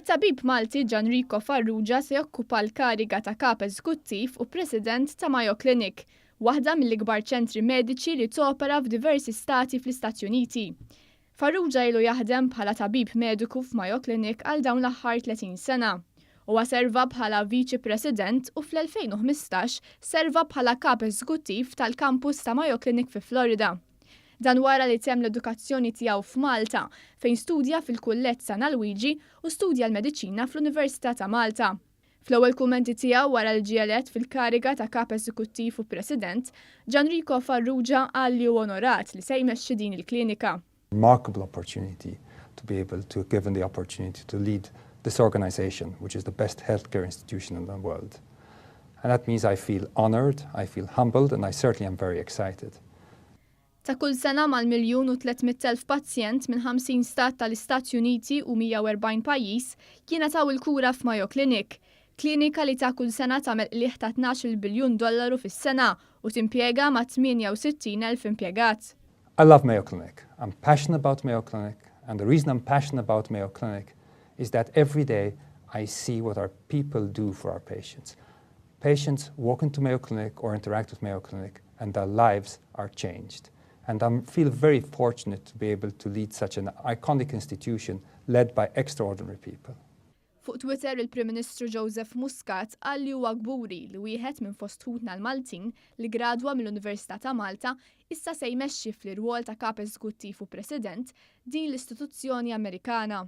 It-tabib Malti Gianrico Farrugia se jokkupa l-kariga ta' kap eżekuttiv u president ta' Mayo Clinic, waħda mill-ikbar ċentri mediċi li topera f'diversi stati fl-Istati Uniti. Farrugia ilu jaħdem bħala tabib mediku f'Mayo Clinic għal dawn l-aħħar 30 sena. Huwa serva bħala viċi president u fl-2015 serva bħala kap eżekuttiv tal-kampus ta' Mayo Clinic fi Florida. Dan wara li temm l-edukazzjoni tiegħu f'Malta, fejn studja fil-Kullett San Luigi u studja l-Mediċina fl-Università ta' Malta. Fl-ewwel kummenti tiegħu wara l-ġielet fil-kariga ta' kap eżekuttiv u president, Gianrico Farrugia qal li hu onorat li se jmexxi din il-klinika. Remarkable opportunity to be able to given the opportunity to lead this organization, which is the best healthcare institution in the world. And that means I feel honored, I feel humbled, and I certainly am very excited. Ta' kull sena mal-1,300,000 pazjent minn 50 stat tal-Istati Uniti u 140 pajjiż jingħataw il-kura f'Mayo Clinic, klinika li ta' kull sena tagħmel qlieħ ta' $12 biljun fis-sena u timpjega ma' 68,000 impjegat. I love Mayo Clinic. I'm passionate about Mayo Clinic, and the reason I'm passionate about Mayo Clinic is that every day I see what our people do for our patients. Patients walk into Mayo Clinic or interact with Mayo Clinic, and their lives are changed. And I feel very fortunate to be able to lead such an iconic institution led by extraordinary people. Fuq Twitter il-Prim Ministru Joseph Muscat qal li huwa gburi li wieħed minn fost ħutna l-Maltin li gradwa mill-Università ta' Malta issa se jmexxi fl-irwol ta' kap eżekuttiv u president din l-istituzzjoni Amerikana.